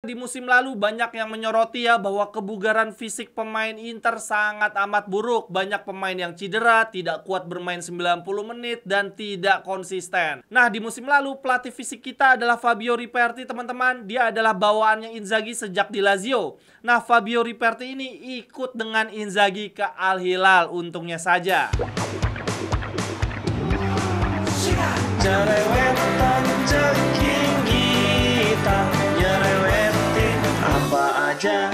Di musim lalu banyak yang menyoroti ya bahwa kebugaran fisik pemain Inter sangat amat buruk. Banyak pemain yang cedera, tidak kuat bermain 90 menit, dan tidak konsisten. Nah, di musim lalu pelatih fisik kita adalah Fabio Riperti, teman-teman. Dia adalah bawaannya Inzaghi sejak di Lazio. Nah, Fabio Riperti ini ikut dengan Inzaghi ke Al Hilal, untungnya saja. Jerewetan ceking kita, nyerewetin apa aja.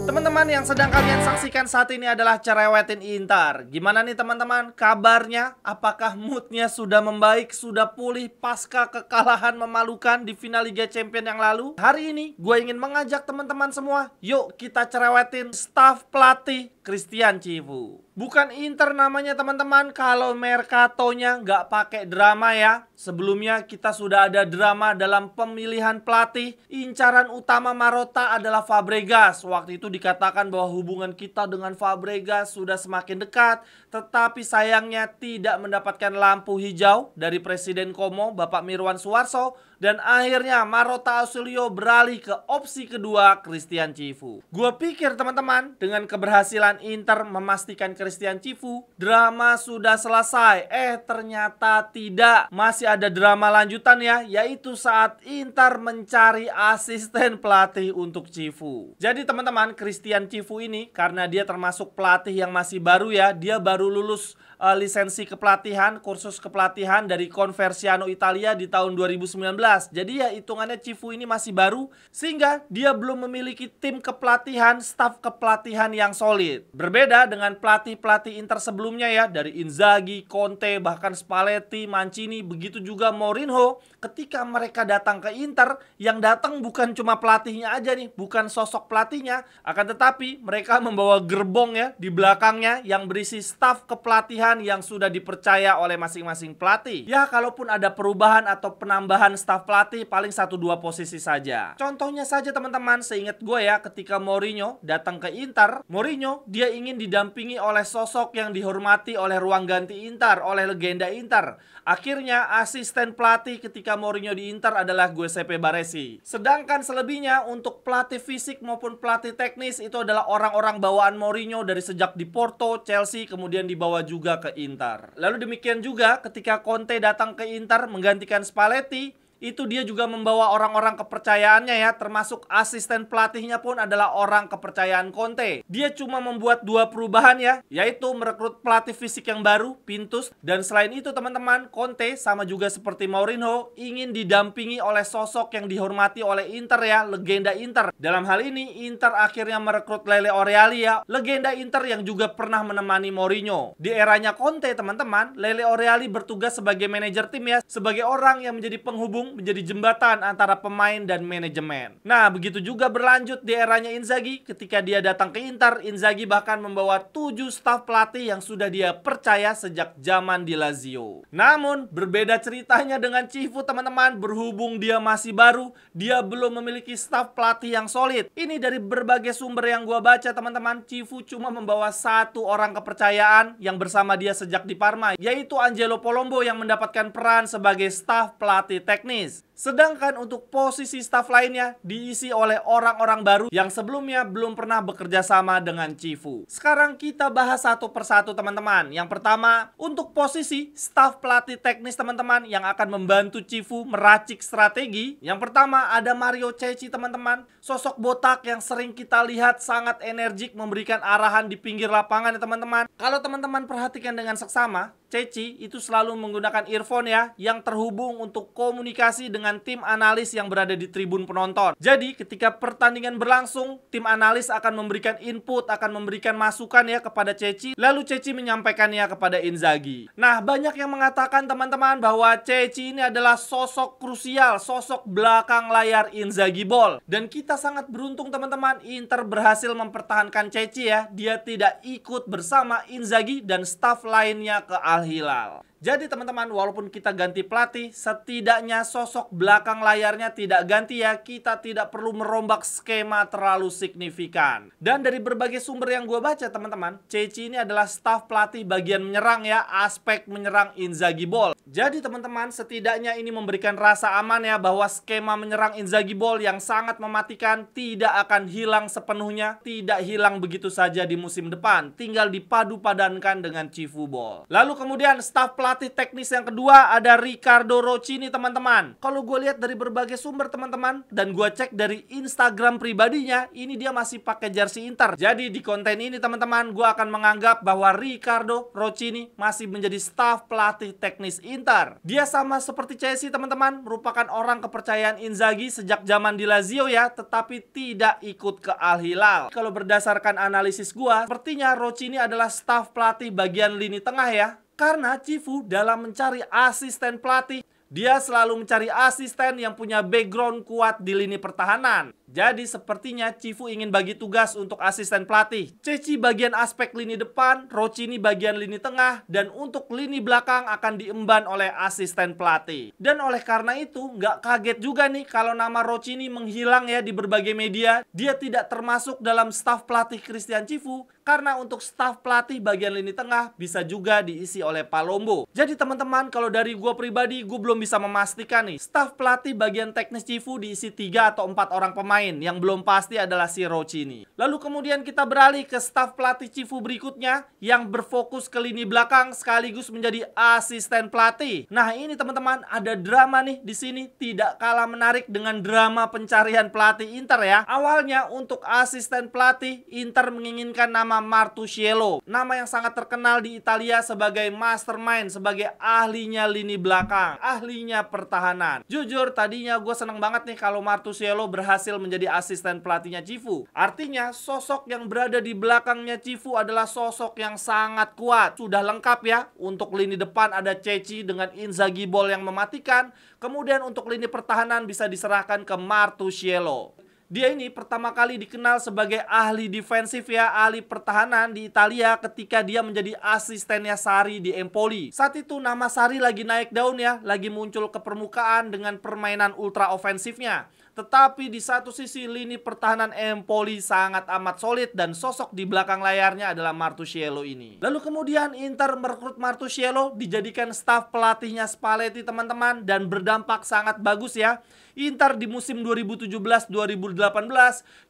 Teman-teman, yang sedang kalian saksikan saat ini adalah Cerewetin Inter. Gimana nih teman-teman kabarnya? Apakah moodnya sudah membaik, sudah pulih pasca kekalahan memalukan di final Liga Champions yang lalu? Hari ini gue ingin mengajak teman-teman semua, yuk kita cerewetin staf pelatih Christian Cifu. Bukan Inter namanya teman-teman kalau Mercatonya nggak pakai drama ya. Sebelumnya kita sudah ada drama dalam pemilihan pelatih. Incaran utama Marotta adalah Fabregas. Waktu itu dikatakan bahwa hubungan kita dengan Fabregas sudah semakin dekat. Tetapi sayangnya tidak mendapatkan lampu hijau dari Presiden Como, Bapak Mirwan Suwarso. Dan akhirnya Marotta Ausilio beralih ke opsi kedua, Christian Cifu. Gue pikir teman-teman, dengan keberhasilan Inter memastikan Christian Cifu, drama sudah selesai. Ternyata tidak. Masih ada drama lanjutan ya, yaitu saat Inter mencari asisten pelatih untuk Cifu. Jadi teman-teman, Christian Cifu ini karena dia termasuk pelatih yang masih baru ya, dia baru lulus lisensi kepelatihan, kursus kepelatihan dari Conversiano Italia di tahun 2019. Jadi ya hitungannya Cifu ini masih baru, sehingga dia belum memiliki tim kepelatihan, staf kepelatihan yang solid. Berbeda dengan pelatih-pelatih Inter sebelumnya ya, dari Inzaghi, Conte, bahkan Spalletti, Mancini, begitu juga Mourinho. Ketika mereka datang ke Inter, yang datang bukan cuma pelatihnya aja nih, bukan sosok pelatihnya, akan tetapi mereka membawa gerbong ya di belakangnya yang berisi staf kepelatihan yang sudah dipercaya oleh masing-masing pelatih. Ya, kalaupun ada perubahan atau penambahan staf pelatih, paling 1-2 posisi saja. Contohnya saja teman-teman, seingat gue ya, ketika Mourinho datang ke Inter, Mourinho dia ingin didampingi oleh sosok yang dihormati oleh ruang ganti Inter, oleh legenda Inter. Akhirnya asisten pelatih ketika Mourinho di Inter adalah Giuseppe Baresi. Sedangkan selebihnya untuk pelatih fisik maupun pelatih teknis itu adalah orang-orang bawaan Mourinho dari sejak di Porto, Chelsea, kemudian dibawa juga ke Inter. Lalu demikian juga ketika Conte datang ke Inter menggantikan Spalletti, itu dia juga membawa orang-orang kepercayaannya ya, termasuk asisten pelatihnya pun adalah orang kepercayaan Conte. Dia cuma membuat 2 perubahan ya, yaitu merekrut pelatih fisik yang baru, Pintus, dan selain itu teman-teman, Conte sama juga seperti Mourinho ingin didampingi oleh sosok yang dihormati oleh Inter ya, legenda Inter. Dalam hal ini Inter akhirnya merekrut Lele Oreali ya, legenda Inter yang juga pernah menemani Mourinho. Di eranya Conte teman-teman, Lele Oreali bertugas sebagai manajer tim ya, sebagai orang yang menjadi penghubung, menjadi jembatan antara pemain dan manajemen. Nah, begitu juga berlanjut di eranya Inzaghi. Ketika dia datang ke Inter, Inzaghi bahkan membawa 7 staf pelatih yang sudah dia percaya sejak zaman di Lazio. Namun, berbeda ceritanya dengan Cifu teman-teman. Berhubung dia masih baru, dia belum memiliki staf pelatih yang solid. Ini dari berbagai sumber yang gua baca teman-teman, Cifu cuma membawa 1 orang kepercayaan yang bersama dia sejak di Parma, yaitu Angelo Polombo yang mendapatkan peran sebagai staf pelatih teknis. Sedangkan untuk posisi staf lainnya diisi oleh orang-orang baru yang sebelumnya belum pernah bekerja sama dengan Cifu. Sekarang kita bahas satu persatu teman-teman. Yang pertama, untuk posisi staf pelatih teknis teman-teman yang akan membantu Cifu meracik strategi. Yang pertama ada Mario Cecchi teman-teman. Sosok botak yang sering kita lihat sangat energik memberikan arahan di pinggir lapangan ya teman-teman. Kalau teman-teman perhatikan dengan seksama, Cecchi itu selalu menggunakan earphone ya, yang terhubung untuk komunikasi dengan tim analis yang berada di tribun penonton. Jadi ketika pertandingan berlangsung, tim analis akan memberikan input, akan memberikan masukan ya kepada Cecchi, lalu Cecchi menyampaikannya kepada Inzaghi. Nah, banyak yang mengatakan teman-teman bahwa Cecchi ini adalah sosok krusial, sosok belakang layar Inzaghi Ball. Dan kita sangat beruntung teman-teman, Inter berhasil mempertahankan Cecchi ya. Dia tidak ikut bersama Inzaghi dan staf lainnya ke Al Hilal. Jadi teman-teman, walaupun kita ganti pelatih, setidaknya sosok belakang layarnya tidak ganti ya. Kita tidak perlu merombak skema terlalu signifikan. Dan dari berbagai sumber yang gue baca teman-teman, Ceci ini adalah staf pelatih bagian menyerang ya, aspek menyerang Inzaghi Ball. Jadi teman-teman, setidaknya ini memberikan rasa aman ya, bahwa skema menyerang Inzaghi Ball yang sangat mematikan tidak akan hilang sepenuhnya, tidak hilang begitu saja di musim depan, tinggal dipadu-padankan dengan Cifu Ball. Lalu kemudian staf pelatih teknis yang kedua ada Riccardo Roccini teman-teman. Kalau gue lihat dari berbagai sumber teman-teman, dan gue cek dari Instagram pribadinya, ini dia masih pakai jersey Inter. Jadi di konten ini teman-teman, gue akan menganggap bahwa Riccardo Roccini masih menjadi staf pelatih teknis Inter. Dia sama seperti Chelsea teman-teman, merupakan orang kepercayaan Inzaghi sejak zaman di Lazio ya, tetapi tidak ikut ke Al Hilal. Kalau berdasarkan analisis gue, sepertinya Roccini adalah staf pelatih bagian lini tengah ya. Karena Cifu dalam mencari asisten pelatih, dia selalu mencari asisten yang punya background kuat di lini pertahanan. Jadi sepertinya Cifu ingin bagi tugas untuk asisten pelatih. Ceci bagian aspek lini depan, Roccini bagian lini tengah, dan untuk lini belakang akan diemban oleh asisten pelatih. Dan oleh karena itu, nggak kaget juga nih kalau nama Roccini menghilang ya di berbagai media. Dia tidak termasuk dalam staf pelatih Christian Cifu, karena untuk staf pelatih bagian lini tengah bisa juga diisi oleh Palombo. Jadi teman-teman, kalau dari gue pribadi, gue belum bisa memastikan nih, staf pelatih bagian teknis Cifu diisi 3 atau 4 orang pemain. Yang belum pasti adalah si Roccini. Lalu kemudian kita beralih ke staf pelatih Cifu berikutnya, yang berfokus ke lini belakang sekaligus menjadi asisten pelatih. Nah ini teman-teman, ada drama nih di sini, tidak kalah menarik dengan drama pencarian pelatih Inter ya. Awalnya untuk asisten pelatih, Inter menginginkan nama Martusciello, nama yang sangat terkenal di Italia sebagai mastermind, sebagai ahlinya lini belakang, ahlinya pertahanan. Jujur tadinya gue seneng banget nih kalau Martusciello berhasil menjadi asisten pelatihnya Cifu. Artinya sosok yang berada di belakangnya Cifu adalah sosok yang sangat kuat. Sudah lengkap ya. Untuk lini depan ada Ceci dengan Inzaghi Ball yang mematikan. Kemudian untuk lini pertahanan bisa diserahkan ke Martusciello. Dia ini pertama kali dikenal sebagai ahli defensif ya, ahli pertahanan di Italia ketika dia menjadi asistennya Sarri di Empoli. Saat itu nama Sarri lagi naik daun ya, lagi muncul ke permukaan dengan permainan ultra ofensifnya. Tetapi di satu sisi lini pertahanan Empoli sangat amat solid dan sosok di belakang layarnya adalah Martusciello ini. Lalu kemudian Inter merekrut Martusciello dijadikan staf pelatihnya Spalletti teman-teman, dan berdampak sangat bagus ya. Inter di musim 2017-2018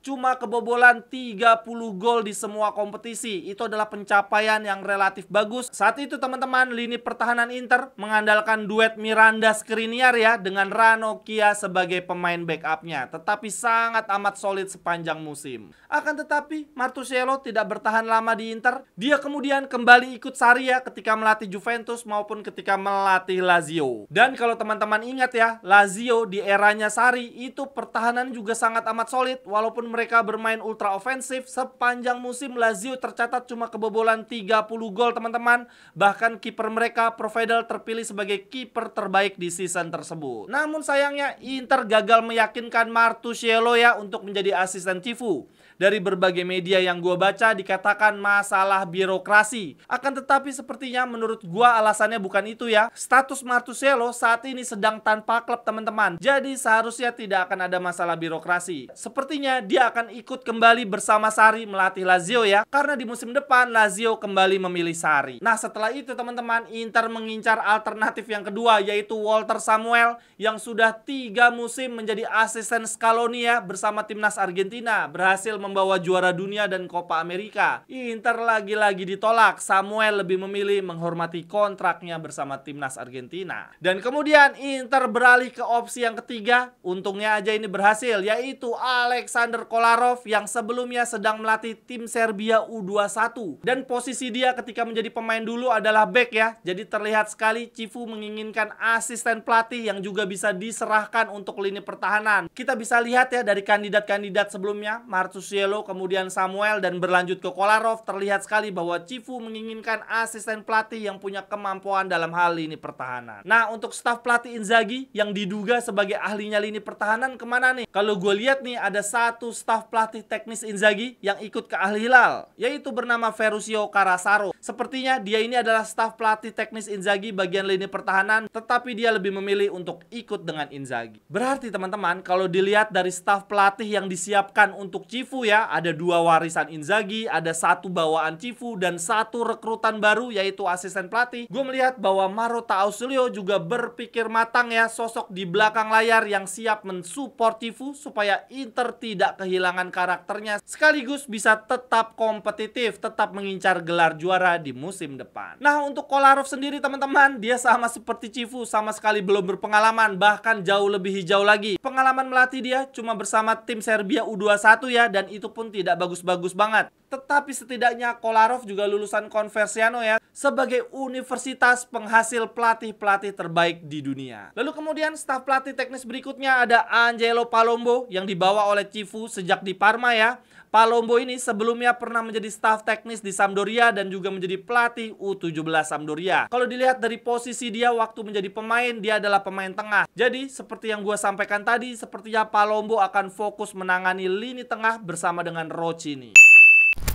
cuma kebobolan 30 gol di semua kompetisi. Itu adalah pencapaian yang relatif bagus. Saat itu teman-teman, lini pertahanan Inter mengandalkan duet Miranda Skriniar ya, dengan Ranocchia sebagai pemain backupnya. Tetapi sangat amat solid sepanjang musim. Akan tetapi Martusciello tidak bertahan lama di Inter. Dia kemudian kembali ikut Sarri ya, ketika melatih Juventus maupun ketika melatih Lazio. Dan kalau teman-teman ingat ya, Lazio di era Sarri itu pertahanan juga sangat amat solid. Walaupun mereka bermain ultra ofensif, sepanjang musim Lazio tercatat cuma kebobolan 30 gol teman-teman. Bahkan kiper mereka Provedel terpilih sebagai kiper terbaik di season tersebut. Namun sayangnya Inter gagal meyakinkan Martusciello ya untuk menjadi asisten Cifu. Dari berbagai media yang gue baca dikatakan masalah birokrasi. Akan tetapi sepertinya menurut gue alasannya bukan itu ya. Status Martusciello saat ini sedang tanpa klub teman-teman. Jadi seharusnya tidak akan ada masalah birokrasi. Sepertinya dia akan ikut kembali bersama Sarri melatih Lazio ya. Karena di musim depan Lazio kembali memilih Sarri. Nah setelah itu teman-teman, Inter mengincar alternatif yang kedua, yaitu Walter Samuel yang sudah 3 musim menjadi asisten Scaloni ya, bersama timnas Argentina. Berhasil membawa juara dunia dan Copa America. Inter lagi-lagi ditolak. Samuel lebih memilih menghormati kontraknya bersama timnas Argentina. Dan kemudian Inter beralih ke opsi yang ketiga. Untungnya aja ini berhasil, yaitu Alexander Kolarov yang sebelumnya sedang melatih tim Serbia U21. Dan posisi dia ketika menjadi pemain dulu adalah back ya. Jadi terlihat sekali Cifu menginginkan asisten pelatih yang juga bisa diserahkan untuk lini pertahanan. Kita bisa lihat ya dari kandidat-kandidat sebelumnya, Martusciello, kemudian Samuel, dan berlanjut ke Kolarov. Terlihat sekali bahwa Cifu menginginkan asisten pelatih yang punya kemampuan dalam hal lini pertahanan. Nah untuk staf pelatih Inzaghi yang diduga sebagai ahlinya lini pertahanan kemana nih? Kalau gue lihat nih, ada satu staf pelatih teknis Inzaghi yang ikut ke Al Hilal, yaitu bernama Ferruccio Carrasaro. Sepertinya dia ini adalah staf pelatih teknis Inzaghi bagian lini pertahanan, tetapi dia lebih memilih untuk ikut dengan Inzaghi. Berarti teman-teman, kalau dilihat dari staf pelatih yang disiapkan untuk Cifu ya, ada 2 warisan Inzaghi, ada 1 bawaan Cifu, dan 1 rekrutan baru yaitu asisten pelatih. Gue melihat bahwa Marotta Ausilio juga berpikir matang ya, sosok di belakang layar yang siap mensupport Cifu supaya Inter tidak kehilangan karakternya sekaligus bisa tetap kompetitif, tetap mengincar gelar juara di musim depan. Nah, untuk Kolarov sendiri teman-teman, dia sama seperti Cifu, sama sekali belum berpengalaman, bahkan jauh lebih hijau lagi. Pengalaman melatih dia cuma bersama tim Serbia U21 ya, dan itu pun tidak bagus-bagus banget. Tetapi setidaknya Kolarov juga lulusan Conversiano ya, sebagai universitas penghasil pelatih-pelatih terbaik di dunia. Lalu kemudian staf pelatih teknis berikutnya ada Angelo Palombo yang dibawa oleh Cifu sejak di Parma ya. Palombo ini sebelumnya pernah menjadi staf teknis di Sampdoria dan juga menjadi pelatih U17 Sampdoria. Kalau dilihat dari posisi dia waktu menjadi pemain, dia adalah pemain tengah. Jadi seperti yang gue sampaikan tadi, sepertinya Palombo akan fokus menangani lini tengah bersama dengan Roccini.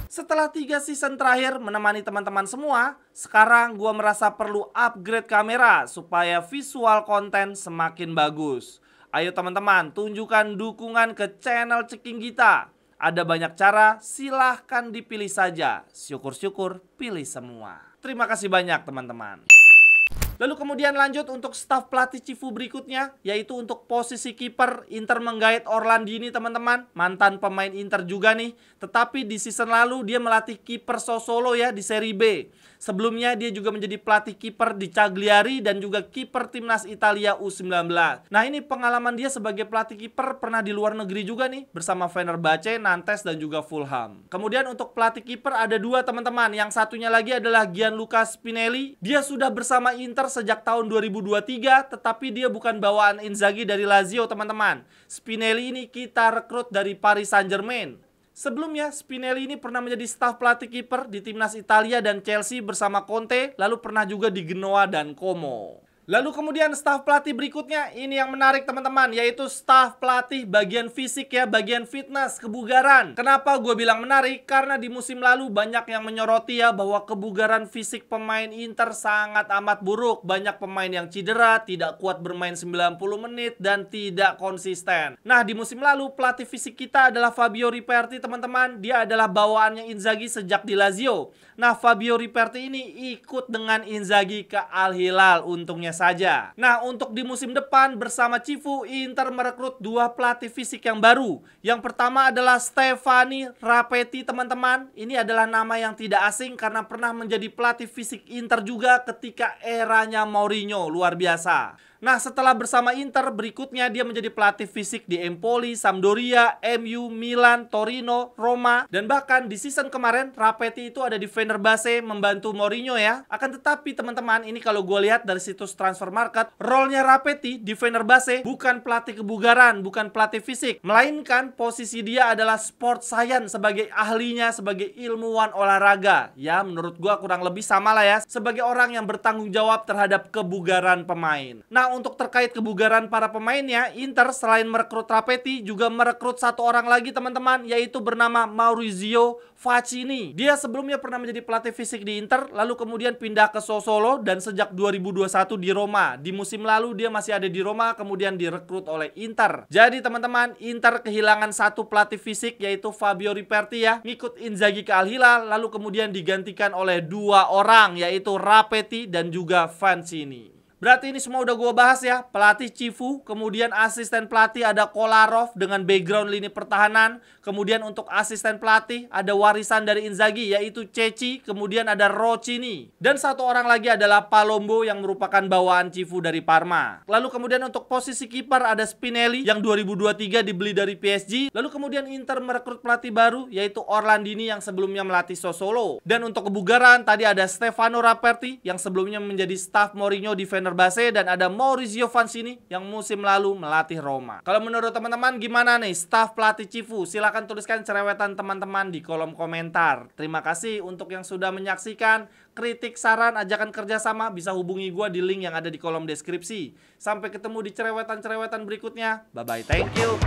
Setelah 3 season terakhir menemani teman-teman semua, sekarang gue merasa perlu upgrade kamera supaya visual konten semakin bagus. Ayo teman-teman, tunjukkan dukungan ke channel Ceking Gita. Ada banyak cara, silahkan dipilih saja. Syukur-syukur pilih semua. Terima kasih banyak teman-teman. Lalu kemudian lanjut untuk staf pelatih Cifu berikutnya, yaitu untuk posisi kiper. Inter menggait Orlandini teman-teman, mantan pemain Inter juga nih. Tetapi di season lalu dia melatih kiper Sassuolo ya di Serie B. Sebelumnya dia juga menjadi pelatih kiper di Cagliari dan juga kiper timnas Italia U19. Nah, ini pengalaman dia sebagai pelatih kiper pernah di luar negeri juga nih, bersama Fenerbahce, Nantes dan juga Fulham. Kemudian untuk pelatih kiper ada 2 teman-teman. Yang satunya lagi adalah Gianluca Spinelli. Dia sudah bersama Inter sejak tahun 2023, tetapi dia bukan bawaan Inzaghi dari Lazio teman-teman. Spinelli ini kita rekrut dari Paris Saint-Germain. Sebelumnya, Spinelli ini pernah menjadi staf pelatih kiper di timnas Italia dan Chelsea bersama Conte, lalu pernah juga di Genoa dan Como. Lalu kemudian staf pelatih berikutnya, ini yang menarik teman-teman, yaitu staf pelatih bagian fisik ya, bagian fitness, kebugaran. Kenapa gue bilang menarik? Karena di musim lalu banyak yang menyoroti ya bahwa kebugaran fisik pemain Inter sangat amat buruk. Banyak pemain yang cedera, tidak kuat bermain 90 menit, dan tidak konsisten. Nah, di musim lalu pelatih fisik kita adalah Fabio Riperti teman-teman. Dia adalah bawaannya Inzaghi sejak di Lazio. Nah, Fabio Riperti ini ikut dengan Inzaghi ke Al Hilal, untungnya saja. Nah, untuk di musim depan bersama Cifu, Inter merekrut 2 pelatih fisik yang baru. Yang pertama adalah Stefani Rapetti teman-teman. Ini adalah nama yang tidak asing karena pernah menjadi pelatih fisik Inter juga ketika eranya Mourinho, luar biasa. Nah, setelah bersama Inter, berikutnya dia menjadi pelatih fisik di Empoli, Sampdoria, MU, Milan, Torino, Roma, dan bahkan di season kemarin Rapetti itu ada di Fenerbahce membantu Mourinho ya. Akan tetapi teman-teman, ini kalau gue lihat dari situs transfer market, role-nya Rapetti di Fenerbahce bukan pelatih kebugaran, bukan pelatih fisik, melainkan posisi dia adalah sport science sebagai ahlinya, sebagai ilmuwan olahraga. Ya, menurut gue kurang lebih sama lah ya, sebagai orang yang bertanggung jawab terhadap kebugaran pemain. Nah, untuk terkait kebugaran para pemainnya, Inter selain merekrut Rapetti juga merekrut 1 orang lagi teman-teman, yaitu bernama Maurizio Facchini. Dia sebelumnya pernah menjadi pelatih fisik di Inter, lalu kemudian pindah ke Sassuolo dan sejak 2021 di Roma. Di musim lalu dia masih ada di Roma, kemudian direkrut oleh Inter. Jadi teman-teman, Inter kehilangan 1 pelatih fisik yaitu Fabio Riperti ya, ngikut Inzaghi ke Al Hilal, lalu kemudian digantikan oleh 2 orang yaitu Rapetti dan juga Facchini. Berarti ini semua udah gue bahas ya. Pelatih Cifu, kemudian asisten pelatih ada Kolarov dengan background lini pertahanan. Kemudian untuk asisten pelatih ada warisan dari Inzaghi yaitu Ceci, kemudian ada Roccini. Dan 1 orang lagi adalah Palombo yang merupakan bawaan Cifu dari Parma. Lalu kemudian untuk posisi kiper ada Spinelli yang 2023 dibeli dari PSG. Lalu kemudian Inter merekrut pelatih baru yaitu Orlandini yang sebelumnya melatih Sassuolo. Dan untuk kebugaran tadi ada Stefano Rapetti yang sebelumnya menjadi staf Mourinho di Fenerbahce, dan ada Maurizio Facchini yang musim lalu melatih Roma. Kalau menurut teman-teman gimana nih staf pelatih Cifu? Silahkan tuliskan cerewetan teman-teman di kolom komentar. Terima kasih untuk yang sudah menyaksikan. Kritik, saran, ajakan kerjasama bisa hubungi gue di link yang ada di kolom deskripsi. Sampai ketemu di cerewetan-cerewetan berikutnya. Bye-bye, thank you.